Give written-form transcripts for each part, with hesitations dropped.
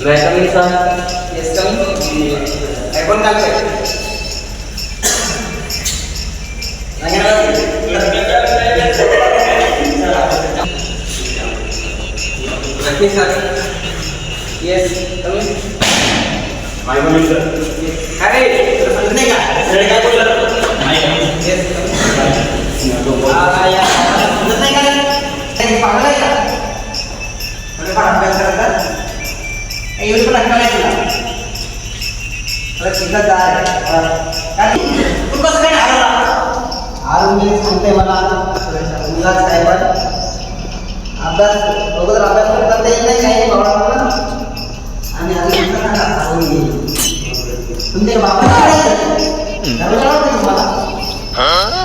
Coming sir. Yes coming. कोण काढतोय? नक्की sir. Yes coming. May coming sir. अरे तुला समजत नाही का? सर काय बोलला? May coming. Yes coming. या समजत नाही का? काही पागल आहे का? म्हणजे पण अभ्यास करतात. एवढी पण अक्कल आहे तुला? अरे शिकत जा. काय तू कसं काय आला? आरुण सांगते मला मुलाच काय पण अभ्यास अगोदर अभ्यास करता येत नाही काही भावना आणि अजून तुमच्या बापाला तुम्हाला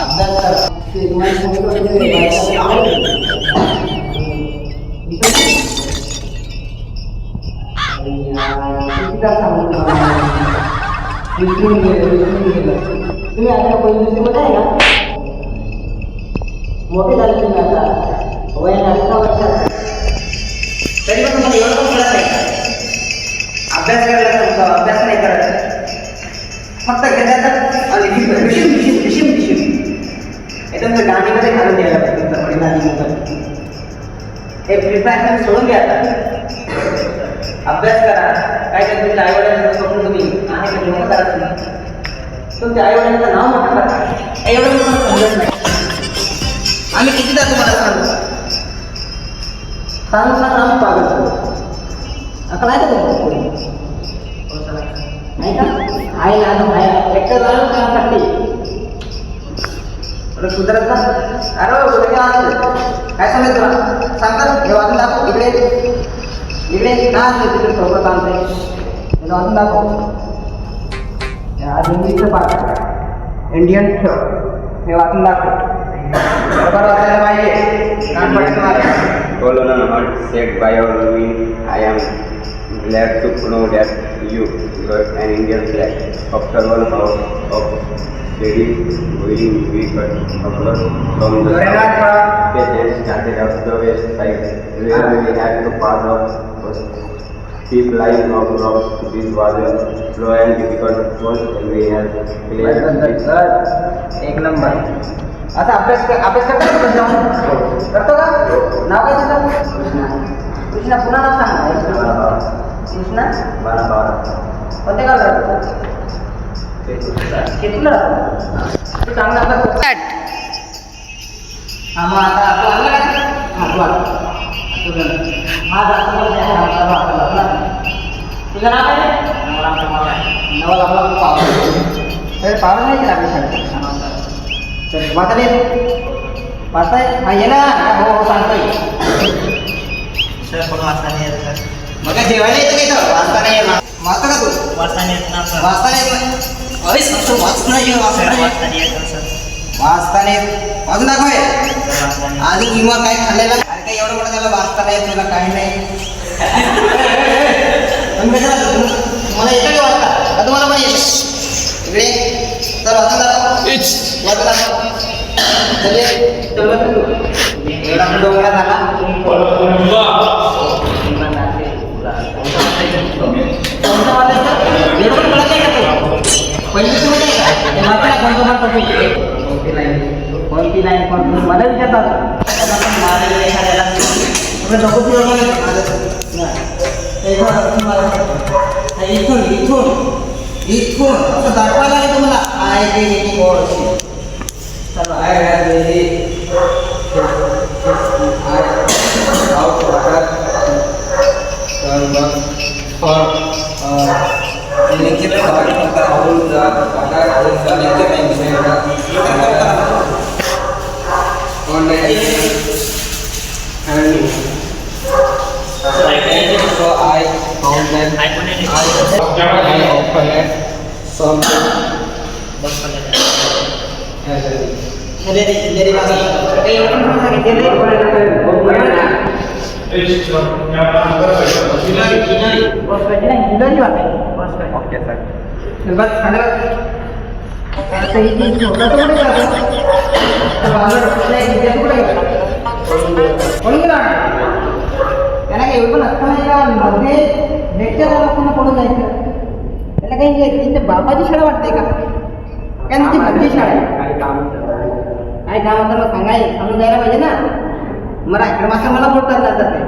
अभ्यास तुम्ही आता पहिल्या आहे का? मोठे झाले तुम्ही आता वयाने 18 वर्षात तरी पण तुम्हाला एवढं पण कळत नाही का? अभ्यास करायला सांगतो अभ्यास नाही करायचा फक्त घेतात आणि एकदम तर गाणीमध्ये घालून द्यायला पाहिजे तुमचं पडील गाणीमध्ये हे फ्री फायर तुम्ही सोडून घ्या अभ्यास करा काय काय तुमच्या आईवडिलांचं स्वप्न तुम्ही आहे का मोठं करा तुम्ही तुमच्या आईवडिलांचं नाव मोठं करा एवढं तुम्हाला समजत नाही आम्ही कितीदा तुम्हाला सांगू सांगून आम्ही पागल करतो अकल आहे का नाही का आहे ना आहे एकटं झालं कामासाठी सुधारत ना अरे काय सांगेल तुला सांगतात हे वाचून दाखव इकडे इकडे ना तिकडे सोबत आणते हे वाचून दाखव हिंदीचं पाठ इंडियन हे वाचून दाखव बरोबर वाचायला पाहिजे Follow the not said by your mean. I am glad to know that you got an Indian flag. After 1 hour of steady going, we cut across from the south and started up the west side, where we had to pass up a steep line of rocks. This was a slow and difficult course, and we had एक number आता अभ्यास करतो का जाऊन करतो का नाव काय तुझं कृष्णा पुन्हा नाव सांग कृष्णा कोणत्या गावाला राहतो केतूला राहतो तू चांगला अभ्यास करतो हा मग आता आपलं आणलं काय हा तू हा जास्त तुझं नाव काय नवल आपला पावर पावर नाही केला आपल्या शाळेत वाचता हा ये ना हो सांगतोय सर पण वाचता नाही येत सर मग जेवायला येतं का इथं वाचता नाही येत वाचता का तू वाचता नाही येत ना सर वाचता नाही येत अरे सर वाचता नाही येत सर वाचता नाही येत वाचून दाखव आधी किंवा काय खाल्लेला अरे काय एवढं मोठं त्याला वाचता नाही येत तुला काही नाही पण कशाला तुम्हाला येतं का वाचता का तुम्हाला पण येतं इकडे तर वाचून दाखव वाचून दाखव एवढा डोंगरा झाला कोणती लाईन मला विचारतात इथून इथून इथून असं दाखवायला आहे तुम्हाला आय गे बोर्ड असेल चलो I have very out for लिखित सवारी करता और पगार लिखित में विषय and so I found that I opened something dari bahasa kayak orang dari oke sir tempat ada ini juga tuh udah kalau ada saya dia tuh udah त्याला काही एवढं पण असतं नाही का मध्ये लेक्चर असताना पडून जायचं. त्याला काही तिथे बापाची शाळा वाटते का? काय तिची घरची शाळा आहे. काय काम असतं मग सांगून जायला पाहिजे ना. मला हेडमास्टर मला बोलतात जातात ते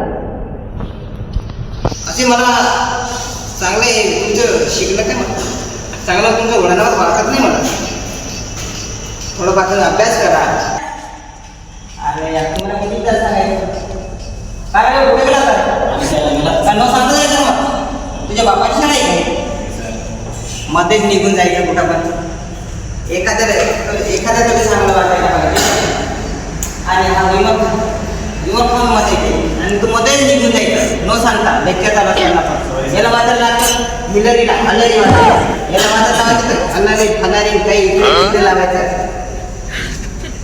असे मला चांगलं तुमचं शिकलं काय मला चांगलं तुमचं वळणावर वाटत नाही मला. थोडंफार अभ्यास करा. अरे यार तुम्हाला किती तास सांगायचं काय कुठे गेला तर न सांगता जायचं मग तुझ्या बापाची शाळा आहे काय मध्येच निघून जायचं कुठं पण एखाद्या तरी चांगलं वाटायला पाहिजे. आणि हा विमोट पण मध्ये आणि तू मध्येच निघून जायचं न सांगता लेक्चर चालू असताना पण याला मात्र लागतं मिलरीला हल्लारी वाटायचं याला मात्र लावायचं हल्लारी फलारी काही लावायचं.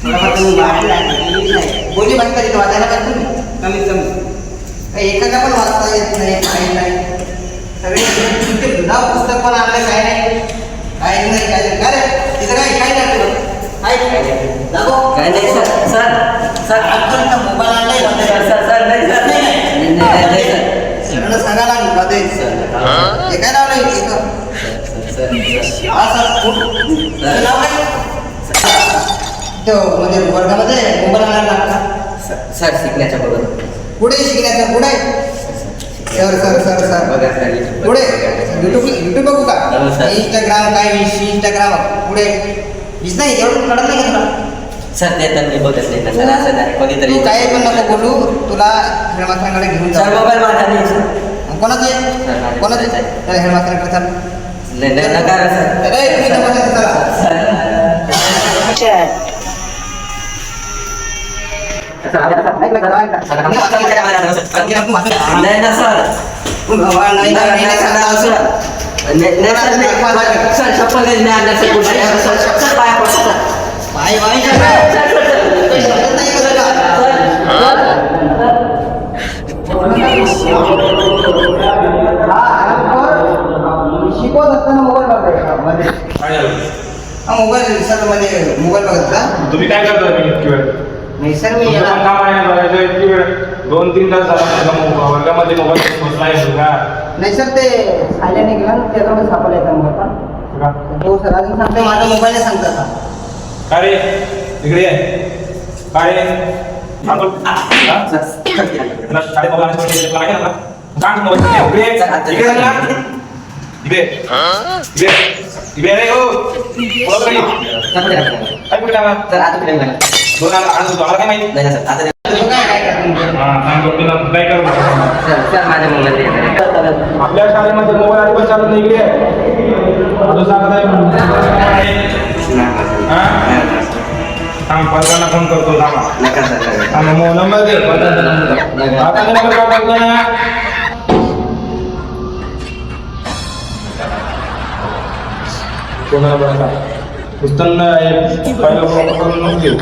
थोडाफार तुम्ही नाही बोली भाषा तिथे वाचायला पाहिजे तुम्ही कमीत कमी काही एखादा पण वाचता येत नाही काही नाही. सगळे तुमचे गुन्हा पुस्तक पण आणलं काय नाही काय नाही काय रे तिथं काय नाही काय नाही सर सर सर आजपर्यंत मोबाईल आणलाय सर सर नाही सर नाही सर सांगा लागेल मध्ये हे काय नाव नाही हा सर नाव काय तो म्हणजे वर्गामध्ये मोबाईल आणायला लागला सर शिकण्याच्या बरोबर पुढे शिकण्याचं पुढे सर सर सर सर बघा सर पुढे युट्यूब बघू का इंस्टाग्राम काय इंस्टाग्राम पुढे हीच नाही एवढं कळत नाही का तुला सर ते तर मी बघत नाही सर असं नाही कधीतरी तू काय पण नको बोलू तुला हेडमास्टरांकडे घेऊन सर मोबाईल माझा नाही सर कोणाचं आहे कोणाचं आहे त्याला हेडमास्टरांकडे चाल नाही नका सर अरे तुम्ही तपासायचं चला नाही ना सर सर शपथ सर पाया पडतो सर पाय शिकवत असताना मोबाईल बघायचा हा मोबाईल सर म्हणजे मोबाईल बघत का तुम्ही काय करता इतकी वेळ नाही सर मी तुमचं पण काम आहे बघायचं इतकी वेळ 2-3 तास झाला वर्गामध्ये मोबाईल बसलाय का नाही सर ते सायलेंट गेला ना त्याच्यामध्ये सापडला येतात मोबाईल पण हो सर अजून सांगते माझा मोबाईल सांगता का काय रे इकडे ये काय सांगतो शाळेत मोबाईल आहे ना सांग मोबाईल इकडे इकडे इकडे इकडे रे हो काय कुठे टाका सर आता कुठे गेला दोन आला काय माहिती नाही सर आता काय करतो सांगतो तुला काय करू सर सर माझ्या मोबाईल आपल्या शाळेमध्ये मोबाईल आधी पण चालत नाही इकडे अजून सांगत आहे थांब पालकांना फोन करतो थांबा नका सर आणि नंबर दे आता नंबर पाठवतो ना कोणाला बघा पुस्तकांना पहिलं करून नको घेऊ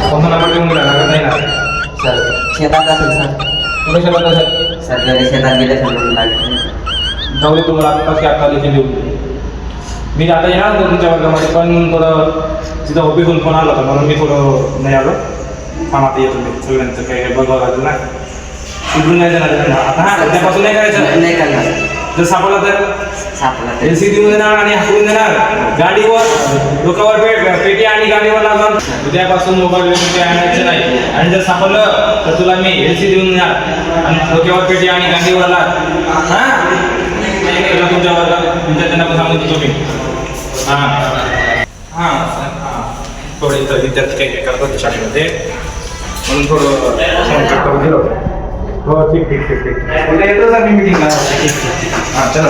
कोणता नंबर घेऊन गेला लागत नाही ना सर शेतात असेल सर कुठे शेतात असेल सर घरी शेतात गेले सर म्हणून लागले जाऊ दे तुम्हाला आत्ताच काय आता लिखी देऊ मी आता येणार होतो तुमच्या वर्गामध्ये पण थोडं तिथं ऑफिसहून फोन आला होता म्हणून मी थोडं नाही आलो थांब आता येतो मी सगळ्यांचं काही काही बघावं लागेल ना सुधरून नाही देणार त्यांना आता हां उद्यापासून नाही करायचं नाही करणार जर सापडला तर सापडला एल सी देऊन देणार आणि हाकलून देणार गाडीवर डोक्यावर पेटी आणि गाडीवर लागून उद्यापासून मोबाईल वगैरे आणायचं नाही आणि जर सापडलं तर तुला मी एल सी देऊन देणार आणि डोक्यावर पेटी आणि गाडीवर लाग हां तुमच्या वर्गात तुमच्या त्यांना पण सांगून देतो मी हां हां हां थोडे इथं विद्यार्थी काही काही करतात शाळेमध्ये म्हणून थोडं करून दिलं हो ठीक ठीक ठीक ठीक उद्या येतो सर मी मीटिंगला हां चला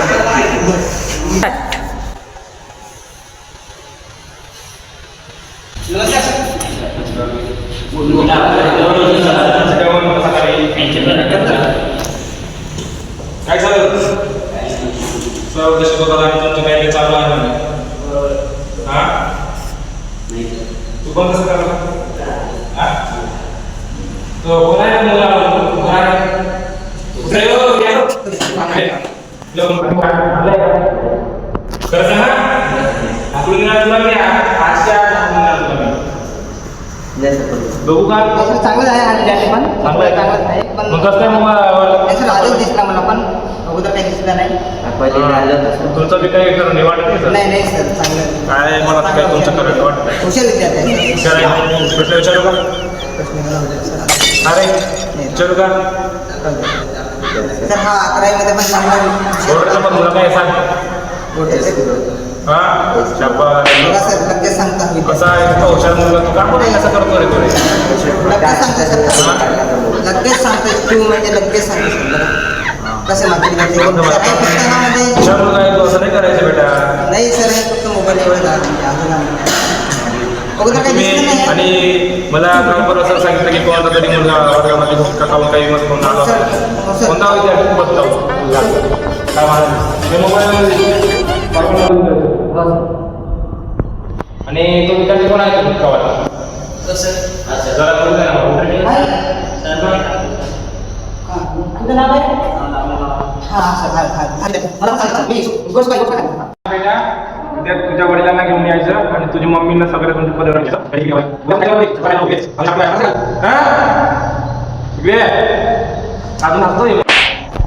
काय झालं सर्व देश बघायला आणि तुमचं काही काही चालू आहे म्हणे हां तू पण कसं करला हां तो बोलायला मुला कुठे हो खरं सांगा आपण तुला मी आजच्या बघू का चांगलं आहे आणि ज्याने पण चांगलं आहे. चांगलं आहे पण मग कसं काय मग त्याचं आजच दिसला मला पण अगोदर काही दिसलं नाही तुमचं बी काही खरं नाही वाटत नाही सर नाही नाही सर चांगलं काय मला तर काय तुमचं खरं वाटत नाही हुशार विद्यार्थी आहे विचारायचं प्रश्न विचारू का अरे विचारू का सर हा 11वीमध्ये पण चांगला बोर्डाचं पण तुला काय सांग हा शाबास. बघा सर लगेच सांगता कसा आहे इतका हुशार मुलगा तू का पण असं करतो रे तू रे लगेच सांगता सर लगेच सांगता तू म्हणजे लगेच सांगता सर बघा कसं मागणी करते पुस्तकामध्ये हुशार मुलगा आहे तू असं नाही करायचं बेटा नाही सर हे फक्त मोबाईल एवढं अजून अगोदर काही दिसलं तुम्ही नाही आणि मला काल असं सांगितलं की कोणता तरी मुलगा वर्गामध्ये हुक्का खाऊन काही मत कोण आला होता. कोणता विद्यार्थी बघतो काय म्हणा मोबाईल आणि तो विद्यार्थी कोण आहे तो हुक्कावाला जरा बोलू दे ना. तुझं नाव आहे हां सर हां मला सांगा मी गोष्ट काय बेटा उद्या तुझ्या वडिलांना घेऊन यायचं आणि तुझ्या मम्मीला सगळ्या तुमच्या पदरात अजून असतोय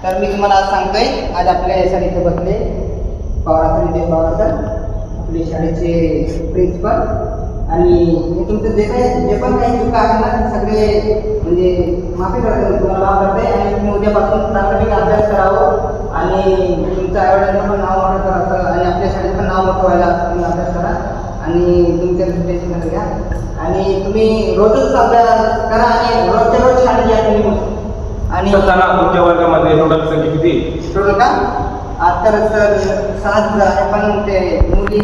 तर मी तुम्हाला आज सांगतोय आज आपल्या सर इथे बसले पवार सर इथे पवार सर आपले शाळेचे प्रिन्सिपल आणि हे तुमचं जे पण काही चुका आहे ना सगळे म्हणजे माफी करते तुम्हाला माफ करते आणि तुम्ही उद्यापासून प्राथमिक अभ्यास करावं आणि तुमचं आईवडिलांचं पण नाव मोठं करायचं आणि आपल्या शाळेत पण नाव मोठं व्हायला तुम्ही अभ्यास करा आणि तुमच्या टेन्शन घ्या आणि तुम्ही रोजच अभ्यास करा आणि रोजच्या रोज शाळेत या तुम्ही आणि तुमच्या वर्गामध्ये टोटल संख्या किती टोटल का आता तर सर 7 आहे पण ते मुली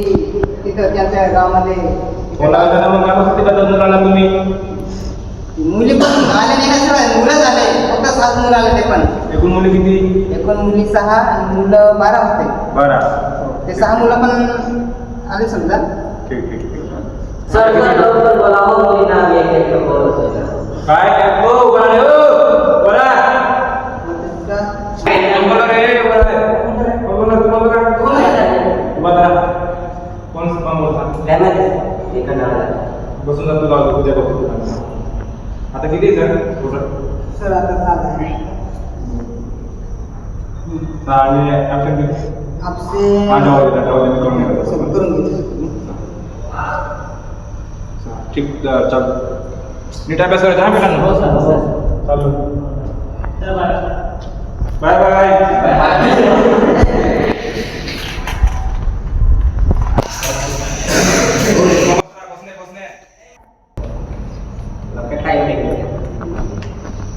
तिथं त्यांच्या गावामध्ये कोणाला मग कामासाठी का मुलाला तुम्ही मुली पण आले नाही ना सर मुलं झाले फक्त 7 मुलं आले ते पण एकूण मुली किती एकूण मुली 6 आणि मुलं 12 होते 12 ते 6 मुलं पण आले समजा ठीक ठीक ठीक सर बोलावं मुलींना काय ओ बोला बोला बोला रे बोला बोला कोण बोलता बसून जातो गाव तुझ्या आता किती सर टोटल सर आता 7 आहे आणि ॲक्शन किती आपसे माझ्या आवडीला मी कमी करतो सर करून घेतो ठीक चल नीट अभ्यास करायचा हा बेटा हो सर चालू बाय बाय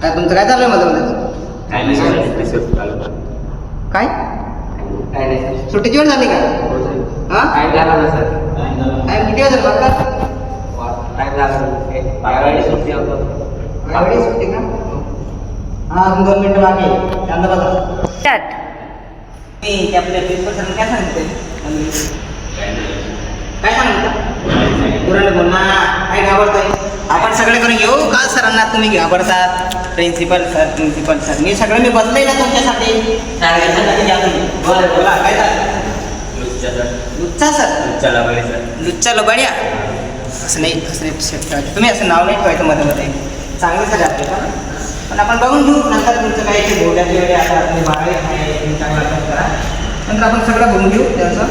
काय तुमचं काय चालू आहे मध्ये काय सुट्टीची वेळ झाली का हां टाइम किती वेळ झाला बघा सुट्टी का हां 2 मिनिटं बाकी शांत बसा मी ते आपल्या प्रिन्सिपल सरांनी काय सांगितलं काय सांगितलं पुरण बोल ना काय घाबरतोय आपण सगळे करून घेऊ काल सरांना तुम्ही घाबरतात प्रिन्सिपल सर मी सगळं मी बसलोय ना तुमच्यासाठी सांगायचं घ्या तुम्ही बोला काय लुच्चा सर लुच्चा लबाड्या असं नाही सेट करायचं तुम्ही असं नाव नाही ठेवायचं मध्ये मध्ये चांगलं सर आपले पण आपण बघून घेऊ नंतर तुमचं काय ते बोर्डाचे वगैरे आता आपले बारावी आहे तुम्ही चांगला अभ्यास करा नंतर आपण सगळं बघून घेऊ त्याचं